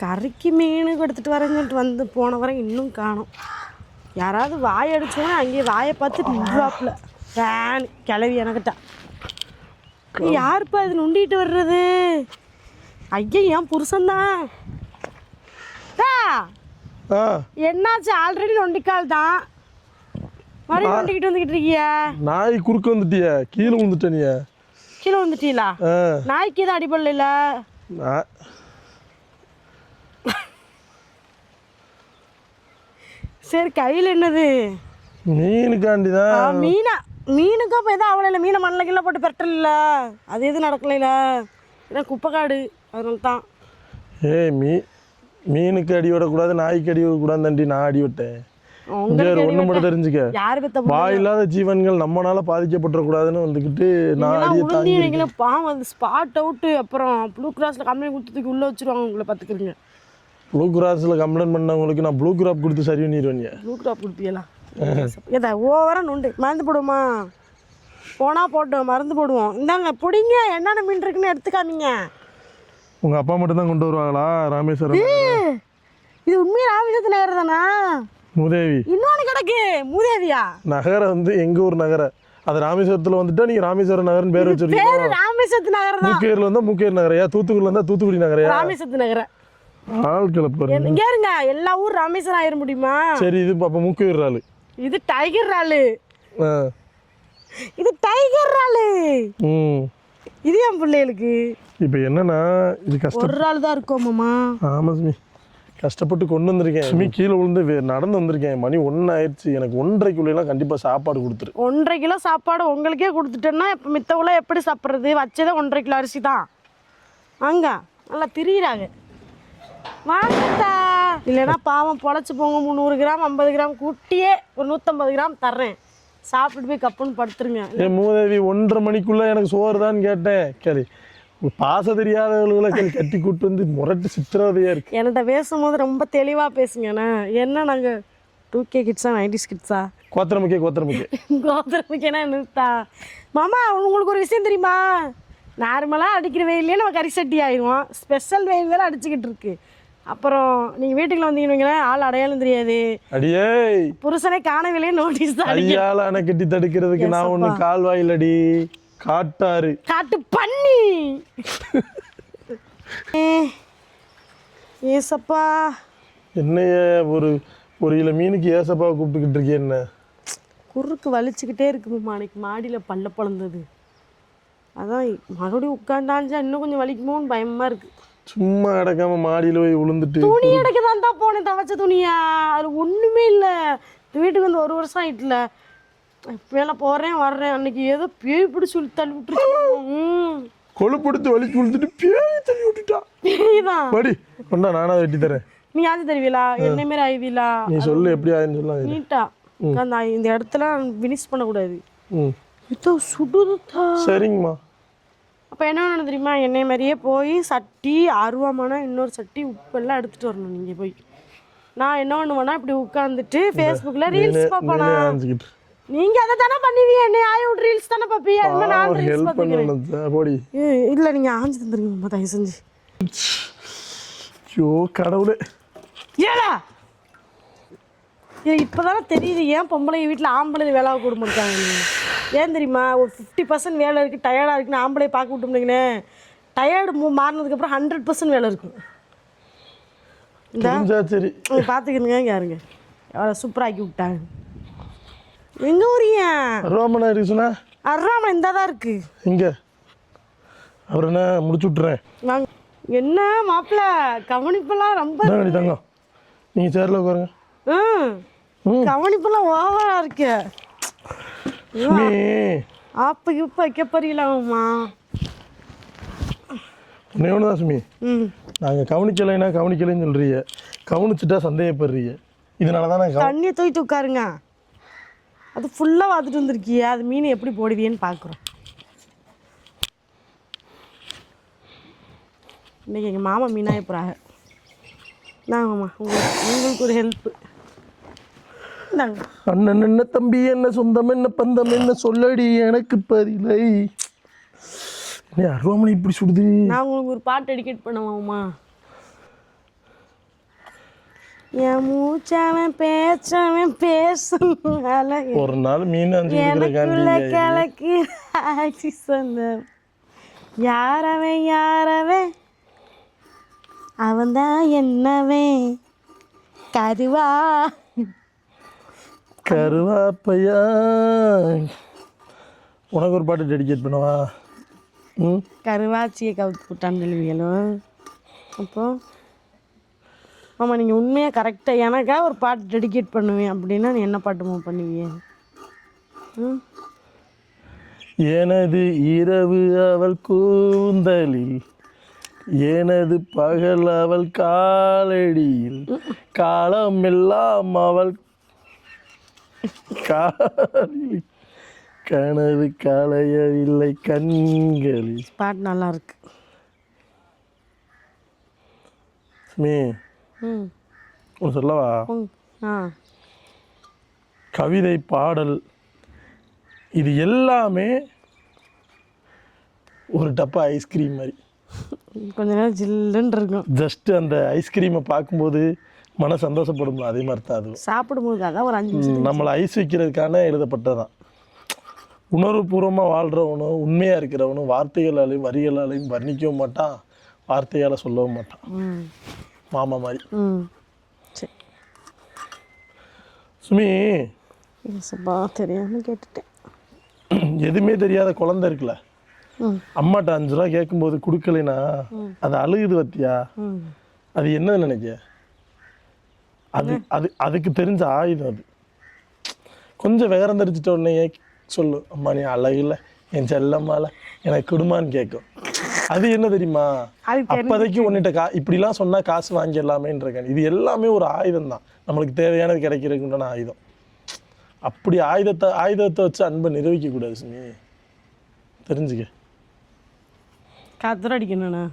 கறிக்கு மீன் எடுத்துகிட்டு வரேன்னு சொல்லிட்டு வந்து போன வரை இன்னும் காணும். யாராவது வாயை அடிச்சோன்னா அங்கேயே வாயை பார்த்து நின்றுவாப்புல ஃபேன் கிளவி எனக்கிட்ட. யாருப்பா இது நொண்டிட்டு வர்றது? ஐயா என் புருஷன்தான். என்னாச்சு? ஆல்ரெடி நொண்டிக்கால் தான், மறுபடியும் நொண்டிக்கிட்டு வந்துக்கிட்டு இருக்கியா? நாய் குறுக்க வந்துட்டியா? கீழே விழுந்துட்ட நீ? கீழே வந்துட்டீங்களா? நாய்க்கு எதுவும் அடிபடல? சரி, கையில் என்னது? மீனுக்காண்டிதான். மீனுக்கும் இப்போ எதுவும் அவ்வளோ இல்லை. மீனை மண்ணில் கீழே போட்டு பெரட்டல, அது எதுவும் நடக்கல. ஏன்னா குப்பைக்காடு, அதனால தான். மீனுக்கு அடி விடக்கூடாது, நாய்க்கு அடி விடக்கூடாது தாண்டி நான் அடி விட்டேன். ஒண்ணு மட்டும் தெரிஞ்சுக்க, வாயில்லாத ஜீவன்கள் நம்மளால பாதிக்கப்பட்டுறக்கூடாதுன்னு வந்துக்கிட்டு நான் பாவம் அது ஸ்பாட் அவுட்டு. அப்புறம் ப்ளூ கிராஸில் கம்ப்ளைண்ட் கொடுத்ததுக்கு உள்ளே வச்சுருவாங்க உங்களை. பார்த்துக்கிறீங்க, ப்ளூ கிராஸில் கம்ப்ளைண்ட் பண்ணவங்களுக்கு நான் ப்ளூ கிராப் கொடுத்து சரி பண்ணிடுவேன். ப்ளூ கிராப் கொடுப்பீங்களா? ஏதா ஓவராக நுண்டு மருந்து போடுவோமா? போனால் போட்டோம், மருந்து போடுவோம். இந்தாங்க பிடிங்க, என்னென்ன மீன் இருக்குன்னு எடுத்துக்காமீங்க. உங்கள் அப்பா மட்டும் தான் கொண்டு வருவாங்களா ராமேஸ்வரம்? இது உண்மையாக ராமேஸ்வரத்து நகர் தானா? மூதேவி இன்னொன்று கிடக்கு. மூதேவியா? நகரம் வந்து எங்க ஊர் நகரம். அது ராமேஸ்வரத்தில் வந்துட்டா நீங்க ராமேஸ்வரம் நகர்னு பேர் வச்சிருக்கீங்க. ராமேஸ்வரத்து நகரம் தான். மூக்கையூர்ல வந்தா மூக்கையூர் நகரையா, தூத்துக்குடியில் இருந்தா தூத்துக்குடி நகரையா? ராமேஸ்வரத்து நகரம். ஆள் கிளப்பாரு. இங்க இருங்க, எல்லா ஊர் ராமேஸ்வரம் ஆயிர முடியுமா? சரி, இது அப்ப மூக்கையூர் ராலு. இது டைகர் ராலு. இது டைகர் ராலு. இது என் பிள்ளைகளுக்கு. இப்போ என்னன்னா இது கஷ்டம். ஒரு ரால் தான் இருக்கும் மாமா. ஆமா சுமி, கஷ்டப்பட்டு கொண்டு வந்திருக்கேன். சுமி கீழே விழுந்து நடந்து வந்திருக்கேன். மணி 1 ஆயிடுச்சு. எனக்கு 1:30 கண்டிப்பா சாப்பாடு கொடுத்துரு. 1.5 கிலோ சாப்பாடு உங்களுக்கே கொடுத்துட்டேன்னா இப்போ மித்தவங்கள எப்படி சாப்பிட்றது? வச்சதே 1.5 கிலோ அரிசி தான். அங்க நல்லா திரியிறாங்க. வாங்கத்தா, இல்லைன்னா பாவம் பொழைச்சி போங்க. 300 கிராம் 50 கிராம் குட்டியே ஒரு 150 கிராம் தர்றேன், சாப்பிட்டு போய் கப்புன்னு படுத்துருங்க. மூதேவி 1:30 மணிக்குள்ள எனக்கு சோறு தான் கேட்டேன். கேளு, பாச தெரியாதவர்களை கட்டி கூட்டு வந்து முரட்டு சித்திரவதையா இருக்கு. என்கிட்ட பேசும்போது ரொம்ப தெளிவாக பேசுங்கண்ணா. என்ன நாங்கள் 2K கிட்ஸா 90s கிட்ஸா? கோத்திரமுக்கேனா என்னத்தா? மாமா உங்களுக்கு ஒரு விஷயம் தெரியுமா? நார்மலாக அடிக்கிற வெயிலே நம்ம கறி சட்டி ஆயிடுவோம். ஸ்பெஷல் வெயில் வேலை அடிச்சுக்கிட்டு இருக்கு. அப்புறம் நீங்கள் வீட்டுக்குள்ள வந்தீங்கன்னா ஆள் அடையாளம் தெரியாது. அடியே புருஷனே காணவில்லையே நோட்டீஸ் தான். ஐயால அணை கட்டி தடுக்கிறதுக்கு நான் ஒன்று கால்வாயில் அடி காட்டாரு காட்டு பண்ணி. ஏசப்பா, என்னைய ஒரு கிலோ மீனுக்கு ஏசப்பா கூப்பிட்டுக்கிட்டு இருக்கேன். என்ன குறுக்கு வலிச்சுக்கிட்டே இருக்குமா? அன்னைக்கு மாடியில் பல்ல பழந்தது, அதான் மறுபடியும் உட்காந்தாஞ்சா இன்னும் கொஞ்சம் வலிக்குமோன்னு பயமா இருக்கு. சும்மா கிடக்காம மாடியில் போய் விழுந்துட்டு துணி எடுக்க தான் போனேன், துவைச்ச துணியா. அது ஒன்றுமே இல்லை. வீட்டுக்கு வந்து 1 வருஷம் ஆயிட்டுல. மேலே போகிறேன் வர்றேன், அன்னைக்கு ஏதோ பேய் பிடிச்சி தள்ளி விட்டுருச்சு. கொழுப்படுத்து வலிக்கு விழுந்துட்டு பேய் தள்ளி விட்டுட்டா. பேய்தான் படி கொண்டா, நானா வெட்டி தரேன். நீ ஆச்சு தருவீலா? என்ன மாரி ஆய்வீலா? நீ சொல்லு எப்படி ஆயின்னு சொல்லலாம். நீட்டா இந்த இடத்துல ஃபினிஷ் பண்ணக்கூடாது. இதோ சுடுதுதா. சரிங்கம்மா. அப்போ என்ன வேணும் தெரியுமா? என்னை மாதிரியே போய் சட்டி அருவாமான இன்னொரு சட்டி உப்பெல்லாம் எடுத்துகிட்டு வரணும். நீங்கள் போய் நான் என்ன பண்ணுவேன்னா இப்படி உட்காந்துட்டு ஃபேஸ்புக்கில் ரீல்ஸ் பார்ப்பேனா? நீங்கள் அதை தானே பண்ணுவீங்க. என்னை ஆய விட்டு ரீல்ஸ் தானே பார்ப்பீங்க. அது நான் ரீல்ஸ் பார்த்துக்கிறேன். இல்லை நீங்கள் ஆஞ்சு தந்துருங்க தயவு செஞ்சு. ஐயோ கடவுளே. ஏடா இப்போதானே தெரியுது ஏன் பொம்பளை வீட்டில் ஆம்பளை வேலை கூட மாட்டாங்க. ஏன் தெரியுமா? ஒரு 50% வேலை இருக்குது, டயர்டாக இருக்குன்னு ஆம்பளை பார்க்க விட்டோம்னீங்கன்னு டயர்டு மாறினதுக்கப்புறம் 100% வேலை இருக்கும். இந்த சரி பார்த்துக்கிறங்க யாருங்க எவ்வளோ சூப்பராக ஆக்கி விட்டாங்க. எங்கே ஊரியா? அருவாமனை இருக்கு சொன்னா? அருவாமனை இந்த தான் இருக்குது. இங்கே அவர் என்ன முடிச்சு விட்றேன். நாங்கள் என்ன மாப்பிள்ள கவனிப்பெல்லாம் ரொம்ப தங்கம். நீங்கள் சேரில் உட்காருங்க. கவனிப்பெல்லாம் ஓவராக இருக்கு. ஆப்ப இப்ப வைக்க போறீங்களாம்மா? ஒன்று தான் சுமி, நாங்கள் கவனிக்கலைன்னு சொல்றீங்க, கவனிச்சுட்டா சந்தேகப்படுறீங்க. இதனால தான் நான் தண்ணியை தூக்கிட்டு உட்காருங்க. அது ஃபுல்லாக பார்த்துட்டு வந்துருக்கிய, அது மீன் எப்படி போடுவியன்னு பார்க்குறோம். இன்றைக்கி எங்கள் மாமா மீனாக போகிறாங்க. நாங்கம்மா உங்களுக்கு ஒரு ஹெல்ப்பு. அண்ணன் என்ன தம்பி என்ன சொந்தம் என்ன பந்தம் என்ன சொல்லடி எனக்கு பதிலை. என்ன அருவாமனை இப்படி சுடுது? நான் உங்களுக்கு ஒரு பாட்டு டெடிகேட் பண்ணுவோம்மா. என் மூச்சவன் பேச்சவன் பேசுனால ஒரு நாள் மீன் எனக்குள்ள கிழக்கு ஆட்சி சொன்ன யாரவன் அவன்தான் என்னவே கருவாப்பையா. உனக்கு ஒரு பாட்டு டெடிகேட் பண்ணவா? கருவாச்சியை கவுத்து விட்டான்னு சொல்லுவீங்களோ? அப்போ ஆமாம், நீங்கள் உண்மையாக கரெக்டாக எனக்காக ஒரு பாட்டு டெடிகேட் பண்ணுவேன் அப்படின்னா நீ என்ன பாட்டுமா பண்ணுவீங்க? எனது இரவு அவள் கூந்தலில், எனது பகல் அவள் காலடியில், காலம் எல்லாம் அவள் காலில், கனவு களையவில்லை கண்களில். பாட்டு நல்லா இருக்கு. சொல்லவா? கவிதை, பாடல், இது எல்லாமே ஒரு டப்பா ஐஸ்கிரீம் மாதிரி. கொஞ்ச நேரம் ஜில்லுன்னு இருக்கும். ஜஸ்ட் அந்த ஐஸ்கிரீமை பார்க்கும்போது மன சந்தோஷப்படும். அதே மாதிரி தான் அது சாப்பிடும்போது அதான் ஒரு 5 நிமிஷம் நம்மளை ஐஸ் வைக்கிறதுக்கான எழுதப்பட்டதான். உணர்வுபூர்வமாக வாழ்கிறவனும் உண்மையாக இருக்கிறவனும் வார்த்தைகளாலையும் வரிகளாலையும் வர்ணிக்கவும் மாட்டான், வார்த்தையால் சொல்லவும் மாட்டான். மாமா மாதிரி. சரி சுமி, தெரியாமல் கேட்டுட்டேன். எதுவுமே தெரியாத குழந்தை இருக்குல்ல, அம்மாட்ட 5 ரூபா கேட்கும்போது கொடுக்கலைன்னா அது அழுகுது பத்தியா? அது என்ன நினைக்க? அதுக்கு தெரிஞ்ச ஆயுதம் அது. கொஞ்சம் விவரம் தெரிஞ்சிட்ட உடனே சொல்லு, அம்மா நீ அழகுல என் செல்லம்மால எனக்கு கொடுமான்னு கேட்கும். அது என்ன தெரியுமா? அப்போதைக்கு ஒன்னிட்ட இப்படிலாம் சொன்னா காசு வாங்கிடலாமேன்ற. இது எல்லாமே ஒரு ஆயுதம் தான், நம்மளுக்கு தேவையானது கிடைக்கிறதுக்குண்டான ஆயுதம். அப்படி ஆயுதத்தை வச்சு அன்பை நிரூபிக்க கூடாது சுமி, தெரிஞ்சுக்க. காத்துற அடிக்கணும்ண்ணா.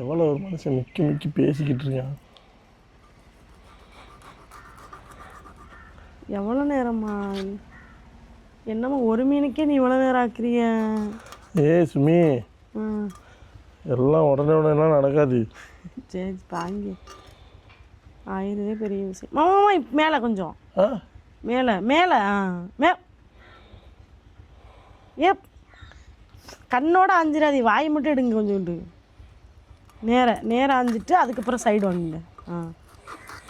எவ்வளோ ஒரு மனுஷன் மிக்கி பேசிக்கிட்டு இருக்கான். எவ்வளோ நேரமா? என்னம்மா ஒரு மீனுக்கே நீ இவ்வளோ நேரம் ஆக்குறிய? சுமி, எல்லாம் உடனே நடக்காது. சரி வாங்கி ஆயிரதே பெரிய விஷயம். மாமா மேலே கொஞ்சம் மேலே ஏ கண்ணோட அஞ்சிடாது, வாய் மட்டும் எடுங்க கொஞ்சோண்டு. நேராக அஞ்சிட்டு அதுக்கப்புறம் சைடு வாங்குங்க.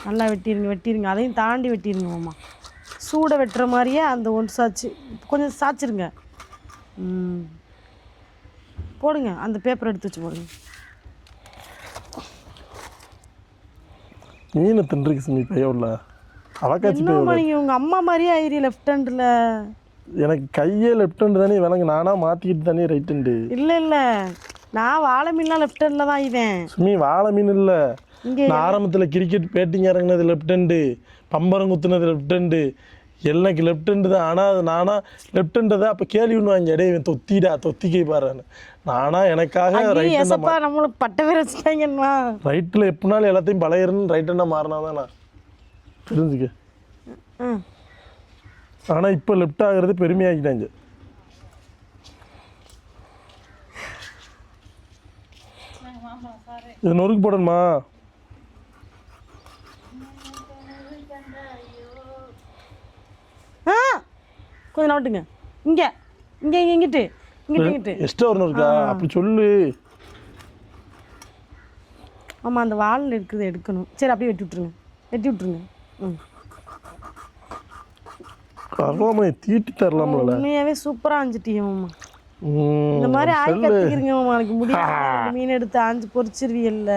நல்லா வெட்டிடுங்க. அதையும் தாண்டி வெட்டிடுங்க மாமா. சூடை வெட்டுற மாதிரியே அந்த ஒன்று சாச்சு கொஞ்சம் சாய்ச்சிருங்க. போடுங்க, அந்த பேப்பர் எடுத்து வச்சு போடுங்க. மீனை தின்றுக்கு சுமி பையவுள்ள அவக்காச்சி பையவுள்ள. நீங்கள் உங்கள் அம்மா மாதிரியே ஆயிரி லெஃப்ட் ஹேண்டில். எனக்கு கையே லெஃப்ட் ஹேண்டு தானே விளங்கு, நானாக மாற்றிக்கிட்டு தானே ரைட் ஹேண்டு. இல்லை நான் வாழை மீன்லாம் லெஃப்ட் ஹேண்டில் தான் ஆயிவேன் சுமி. வாழை மீன் இல்லை, நான் ஆரம்பத்தில் கிரிக்கெட் பேட்டிங் இறங்கினது லெஃப்ட் ஹேண்டு, பம்பரம் குத்துனது லெஃப்ட் ஹேண்டு, எனக்கு லெஃப்ட் ஹேண்டு தான். ஆனால் அது நானா லெஃப்ட் ஹேண்டு தான். அப்போ கேள்வி வாங்கி இடையே இவன் தொத்திக்கை பாருன்னு. நானா எனக்காக ரைட் நம்மளுக்கு பட்ட பேர் வச்சுட்டாங்கண்ணா. ரைட்டில் எப்படினாலும் எல்லாத்தையும் பழையன்னு ரைட் ஹேண்டாக மாறினா தான் நான் தெரிஞ்சுக்க. ஆனால் இப்போ லெஃப்ட் ஆகிறது பெருமையாக்கிட்டாங்க. இது நொறுக்கு போடணுமா? கொஞ்சம் நோட்டுங்க. இங்கிட்டு எக்ஸ்ட்ரா ஒரு நொறுக்கா? அப்படி சொல்லு. ஆமாம், அந்த வாலில் இருக்கிறத எடுக்கணும். சரி அப்படியே வெட்டி விட்டுருங்க. கருவாமனை தீட்டி தரலாம்ல. உண்மையாகவே சூப்பராக ஆஞ்சிட்டீங்க மாமா. இந்த மாதிரி ஆய் கற்றுக்கிறீங்க மாமா. எனக்கு முடியாது. மீன் எடுத்து ஆஞ்சு பொரிச்சிருவியல்ல,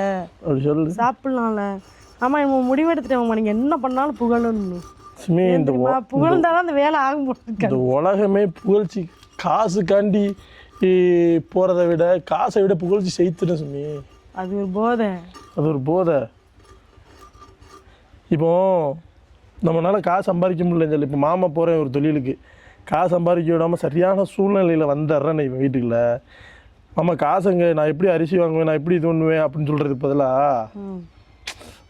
சாப்பிட்லாம்ல. ஆமாம், நம்ம முடிவெடுத்துட்டேன் மாமா. நீங்கள் என்ன பண்ணாலும் புகழணும். புகழ்ந்தாதான் அந்த வேலை ஆகும் போட்டு. இந்த உலகமே புகழ்ச்சி காசுக்காண்டி போகிறத விட காசை விட புகழ்ச்சி செய்துடும் சுமி. அது ஒரு போதை. இப்போ நம்மளால காசு சம்பாதிக்க முடியலன்னு சொல்லி இப்போ மாமா போகிறேன் ஒரு தொழிலுக்கு, காசு சம்பாதிக்க விடாமல் சரியான சூழ்நிலையில் வந்துடுறேன் இவன் வீட்டுக்குள்ள. மாமா காசுங்க, நான் எப்படி அரிசி வாங்குவேன், நான் எப்படி இது பண்ணுவேன் அப்படின்னு சொல்கிறது பதிலாக,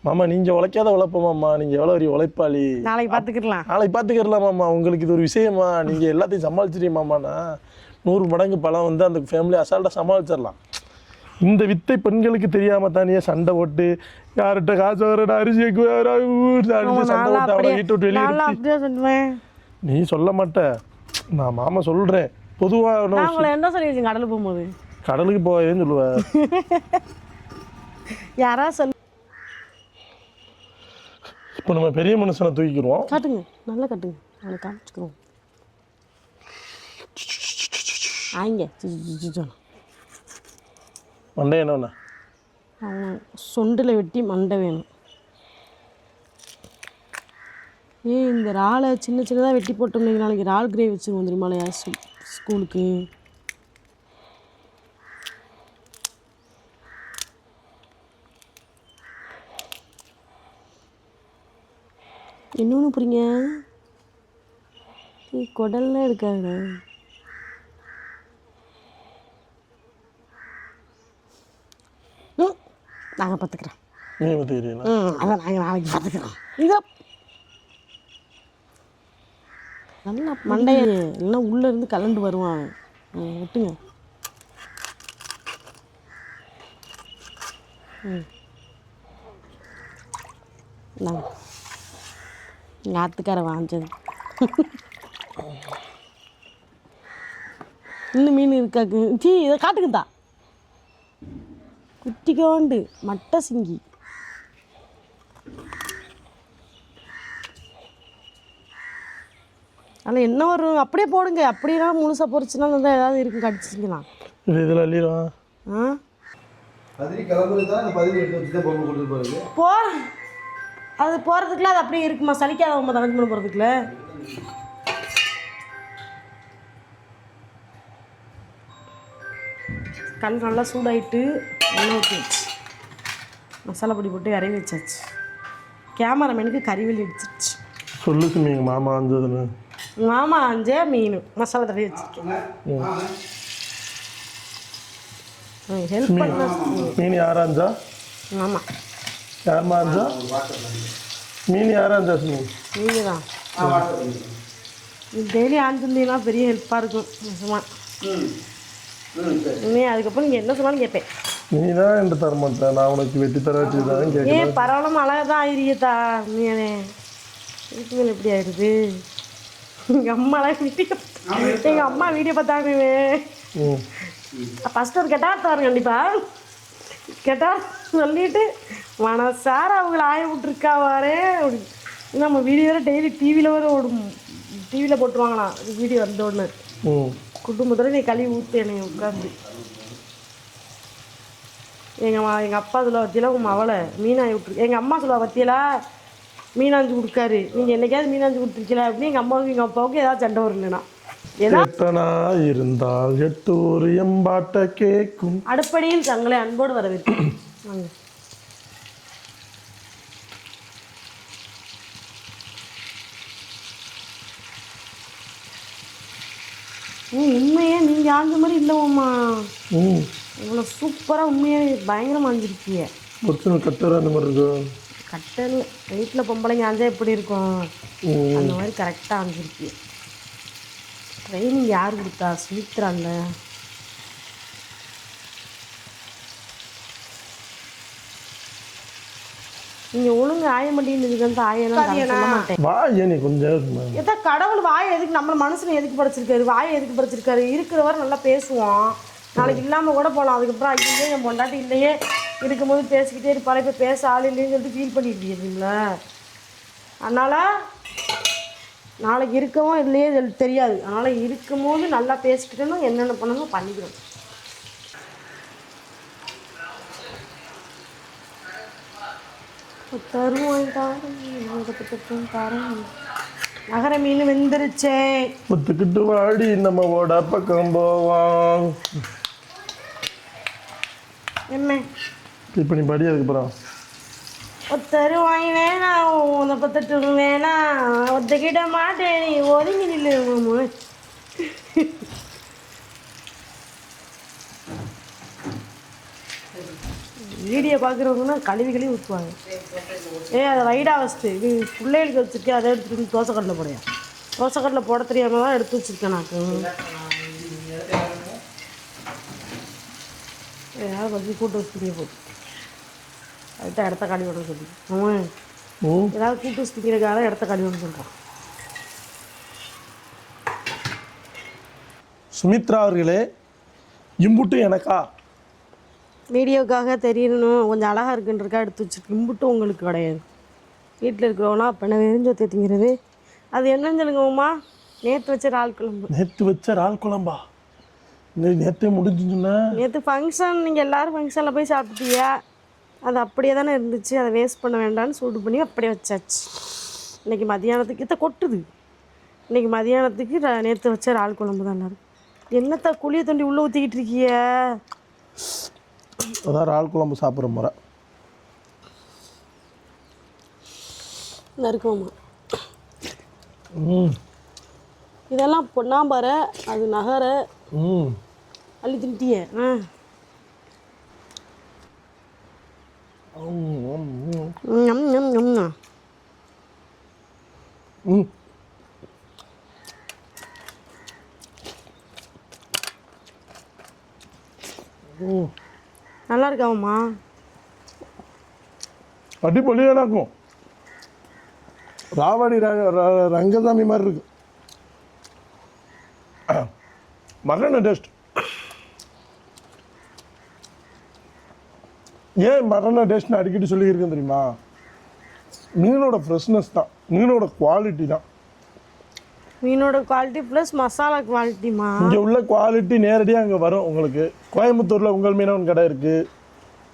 மாமா நீங்கள் உழைக்காத உழைப்போமாம்மா, நீங்கள் எவ்வளோ ஒரு உழைப்பாளி, நாளைக்கு பார்த்துக்கலாம் மாமா, உங்களுக்கு இது ஒரு விஷயமா, நீங்கள் எல்லாத்தையும் சமாளிச்சிட்டீங்க மாமாண்ணா 100 மடங்கு பழம் வந்து அந்த ஃபேமிலி அசால்ட்டாக சமாளிச்சிடலாம். இந்த வித்தை பெண்களுக்கு தெரியாம தானே சண்டை போட்டு யார்கிட்ட காசு வர அரிசி சண்டை போட்டு அவளை வீட்டு விட்டு வெளியே நீ சொல்ல மாட்ட. நான் மாமா சொல்றேன் பொதுவா. என்ன சொல்லிருக்கீங்க கடலுக்கு போகும்போது? கடலுக்கு போவேன்னு சொல்லுவேன். யாரா சொல்லு. இப்போ நம்ம பெரிய மனுஷனை தூக்கிக்கிறோம். காட்டுங்க, நல்லா காட்டுங்க, அவனை காமிச்சுக்கிறோம். ஆயிங்க மண்டை என்ன சொண்டில் வெட்டி மண்டை வேணும். இந்த இறாலை சின்ன சின்னதாக வெட்டி போட்டோம்னா நாளைக்கு இறால் கிரேவி வச்சுருவோம் தெரியுமாலையா ஸ்கூலுக்கு. இன்னொன்று புரியுங்க, குடல்லாம் இருக்காங்க. நாங்கள் பார்த்துக்குறோம். அதான் நாங்கள் நாளைக்கு பார்த்துக்குறோம். இதோ நல்லா மண்டைய இல்லைன்னா உள்ளேருந்து கலண்டு வருவான். விட்டுங்க. நாங்கள் எங்கள் ஆத்துக்கார வாங்கிச்சது. இன்னும் மீன் இருக்காக்கு. இதை காட்டுக்குதா குட்டிக்கோண்டு மட்டை சிங்கி. அதில் என்ன வரும் அப்படியே போடுங்க. அப்படின்னா முழுசாக பொறிச்சுனா வந்து ஏதாவது இருக்கும் கடிச்சிக்கலாம். இதில் அள்ளிடுவான். அது போகிறதுக்குள்ள அது அப்படியே இருக்குமா? சலிக்காத உமா தங்கச்சி பண்ண போகிறதுக்குள்ள கல் நல்லா சூடாயிட்டு எண்ணெய் ஊற்றி வச்சு மசாலா பொடி போட்டு இறங்கி வச்சாச்சு. கேமராமேனுக்கு கறிவெளி அடிச்சிருச்சு. சொல்லுச்சு நீங்கள் மாமா அஞ்சதுன்னு. மாமா அஞ்சே மீன் மசாலா தடவி வச்சுருக்கேன். ஹெல்ப் பண்ண மீன் யாராஞ்சா? ஆமாம், யாருமா அஞ்சா? மீன் யாராஞ்சா? நீங்கள் தான் டெய்லி ஆஞ்சிருந்தீங்கன்னா பெரிய ஹெல்ப்பாக இருக்கும் நிஜமா. அதுக்கப்புறம் நீங்கள் என்ன சொன்னாலும் கேட்பேன். நீ தான் என்கிட்ட தர மாட்டேன், நான் உனக்கு வெட்டி தர வச்சு தான் கேட்குறேன். ஏன் பரவாயில்லாம அழகாக தான் ஆயிரியத்தா உண்மையானே. இதுக்கு மேலே எப்படி ஆயிடுது? எங்கள் அம்மாலாம் வீடியோ எங்கள் அம்மா வீடியோ பார்த்தாங்க. ஃபஸ்ட்டு ஒரு கெட்டா தரேன் கண்டிப்பாக. கெட்டா சொல்லிவிட்டு மனசார அவங்கள ஆய விட்ருக்காவாரே அப்படி. நம்ம வீடியோ வேறு டெய்லி டிவியில் வேறு ஓடும். டிவியில் போட்டுருவாங்களாம் வீடியோ வந்தோடனே. குடும்பத்தோட நீ கழுவி ஊற்று என்னை உட்காந்து. எங்கள் அப்பா சொல்ல வத்தியெல்லாம் உங்கள் அவளை மீனாய் விட்ருக்கு. எங்கள் அம்மா சொல்லுவா வத்தியலா மீனாஞ்சு கொடுக்காரு, நீங்கள் என்னைக்காவது மீனாஞ்சு கொடுத்துருக்கல அப்படின்னு. எங்கள் அம்மாவுக்கு எங்கள் அப்பாவுக்கு ஏதாவது சண்டை வரலனா இருந்தால் எட்டூர் எம்பாட்ட கேட்கும். அடுப்படியில் தங்களை அன்போடு வரவேற்கும். வாங்க. உண்மையே நீங்கள் ஆஞ்ச மாதிரி இல்லைம்மா. இவ்வளோ சூப்பராக உண்மையாக பயங்கரமாக ஆஞ்சிருக்கீங்க. கட்டர் அந்த மாதிரி இருக்கும். கட்டர் வீட்டில் பொம்பளைங்க ஆஞ்சா எப்படி இருக்கும் அந்த மாதிரி கரெக்டாக ஆஞ்சிருக்கீங்க. ட்ரைனிங் யார் கொடுத்தா? சுமித்ராங்க. நீங்கள் ஒழுங்கு ஆய மாட்டேங்குது வந்து ஆயெல்லாம் சொல்ல மாட்டேன். வாய் நீ கொஞ்சம் எதா கடவுள் வாய் எதுக்கு நம்ம மனுஷனை எதுக்கு படைச்சிருக்காரு? வாய் எதுக்கு படைச்சிருக்காரு? இருக்கிறவரை நல்லா பேசுவோம், நாளைக்கு இல்லாமல் கூட போகலாம். அதுக்கப்புறம் ஐயோ என் பொண்டாட்டி இல்லையே இருக்கும்போது பேசிக்கிட்டே இருப்பாள், இப்போ பேச ஆள் இல்லைன்னு சொல்லிட்டு ஃபீல் பண்ணிட்டுருக்கீங்களா? அதனால் நாளைக்கு இருக்கவும் இல்லையே தெரியாது. அதனால் இருக்கும்போது நல்லா பேசிக்கிட்டோன்னா என்னென்ன பண்ணணுமோ பண்ணிக்கிறோம். நகர மீன் வெந்துருச்சே. முத்துக்கிட்டு வாடி நம்ம ஓட பக்கம் போவான். என்ன இப்போ நீ படி அதுக்கப்புறம் ஒத்தருவாய் வேணாம், உன்னை பத்தட்டு வேணாம், ஒத்துக்கிட்ட மாட்டேன், நீ ஒதுங்கி நில்லு. வீடியோ பார்க்குறவங்கன்னா கழுவி ஊற்றுவாங்க. அதை வைடாக வச்சுட்டு இது பிள்ளைகளுக்கு வச்சுருக்கேன், அதை எடுத்துகிட்டு தோசைக்கல்லில் போடையா. தோசைக்கல்லில் போட தெரியாமல் தான் எடுத்து வச்சுருக்கேன். நாக்கு ஏதாவது வச்சு கூட்டு வச்சுட்டே போகுது அதுதான் இடத்த காலி பண்ண சொல்லி அவன் ஏதாவது கூட்டு வச்சு திங்கிறதுக்காக இடத்த காலி பண்ண சொல்கிறான். சுமித்ரா அவர்களே, இம்புட்டு எனக்கா? வீடியோக்காக தெரியணும் கொஞ்சம் அழகாக இருக்குன்றக்கா எடுத்து வச்சுருக்கு. இம்புட்டும் உங்களுக்கு கிடையாது. வீட்டில் இருக்கிறவனா அப்போ என்ன வெறிஞ்சொத்தை திங்கிறது. அது என்னன்னு சொல்லுங்கம்மா? நேற்று வச்ச இறால் குழம்பு. நேற்று வச்ச இறால் குழம்பா? நேற்றே முடிஞ்சுன்னா நேற்று ஃபங்க்ஷன், நீங்கள் எல்லோரும் ஃபங்க்ஷனில் போய் சாப்பிட்டீங்க. அது அப்படியே தானே இருந்துச்சு. அதை வேஸ்ட் பண்ண வேண்டாம்னு சூடு பண்ணி அப்படியே வச்சாச்சு. இன்றைக்கி மதியானத்துக்கு இதை கொட்டுது. இன்றைக்கி மதியானத்துக்கு நேற்று வச்ச இறால் குழம்பு தான். என்னத்த குழியை தோண்டி உள்ளே ஊற்றிக்கிட்டு இருக்கிய? அதான் இறால் குழம்பு சாப்பிட்ற முறை. நறுக்கமா இதெல்லாம் பொன்னாம்பரை, அது நகரை அள்ளி தின்ட்டியே. நல்லா இருக்காமா? அடிப்பொலியாக இருக்கும். ராவடி ரங்கசாமி மாதிரி இருக்கு. மரண டேஸ்ட். ஏன் மரண டேஸ்ட்னு அடிக்கடி சொல்லியிருக்கேன் தெரியுமா? மீனோட ஃப்ரெஷ்னஸ் தான், மீனோட குவாலிட்டி தான். மீனோட குவாலிட்டி ப்ளஸ் மசாலா குவாலிட்டிமா. இங்கே உள்ள குவாலிட்டி நேரடியாக அங்கே வரும் உங்களுக்கு. கோயம்புத்தூரில் உங்கள் மீனவன் கடை இருக்குது,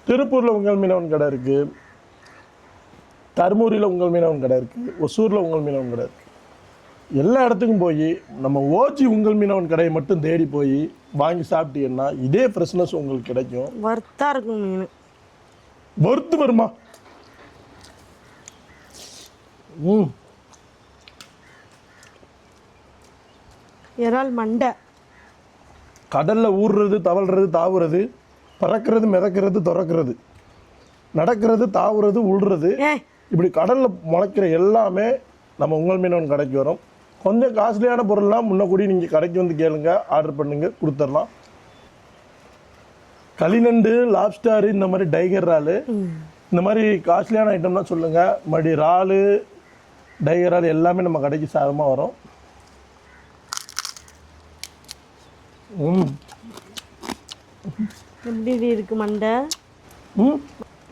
திருப்பூரில் உங்கள் மீனவன் கடை இருக்குது, தருமபுரியில் உங்கள் மீனவன் கடை இருக்குது, ஒசூரில் உங்கள் மீனவன் கடை இருக்குது. எல்லா இடத்துக்கும் போய் நம்ம ஓச்சி உங்கள் மீனவன் கடையை மட்டும் தேடி போய் வாங்கி சாப்பிட்டீங்கன்னா இதே ஃப்ரெஷ்னஸ் உங்களுக்கு கிடைக்கும். வறுத்தாக இருக்கும் மீன். வறுத்து வருமா? இறால் மண்டை. கடலில் ஊறுறது, தவழ்கிறது, தாவுறது, பறக்கிறது, மிதக்கிறது, துறக்கிறது, நடக்கிறது, தாவுறது, உள்றது, இப்படி கடலில் முளைக்கிற எல்லாமே நம்ம உங்கள் மீனவன் கடைக்கு வரும். கொஞ்சம் காஸ்ட்லியான பொருள்லாம் முன்னக்கூடி நீங்கள் கடைக்கு வந்து கேளுங்க, ஆர்டர் பண்ணுங்க, கொடுத்துடலாம். களிநண்டு, லாப்ஸ்டாரு, இந்த மாதிரி டைகர் இறால், இந்த மாதிரி காஸ்ட்லியான ஐட்டம்லாம் சொல்லுங்கள். மறுபடி இறால், டைகர் இறால் எல்லாமே நம்ம கடைக்கு சாதமாக வரும். எப்படி இருக்கு மண்டை?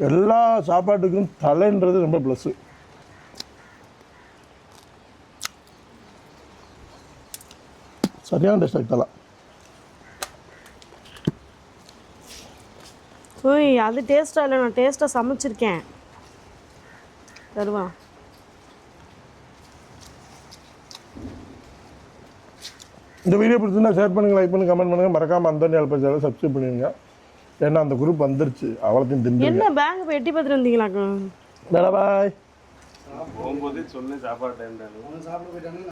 எல்லா சாப்பாட்டுக்கும் தலைன்றது ரொம்ப ப்ளஸ்ஸு. சரியான டேஸ்ட் ஆகிட்டலாம். ஓய், அது டேஸ்ட்டாக இல்லை, நான் டேஸ்ட்டாக சமைச்சிருக்கேன். தருவா. இந்த வீடியோ பிடிச்சிருந்தா ஷேர் பண்ணுங்கள், லைக் பண்ணுங்கள், கமெண்ட் பண்ணுங்கள். மறக்காமல் அந்தோனி அல்பா சேனல் சப்ஸ்கிரைப் பண்ணிடுங்க. ஏன்னா அந்த குரூப் வந்துருச்சு, அவ்வளோத்தையும் தின்னு. என்ன பேங்க் போய் எட்டி பார்த்துட்டு வந்தீங்களாக்கா? பாய். போகும்போதே சொன்னேன் சாப்பாடு டைம்.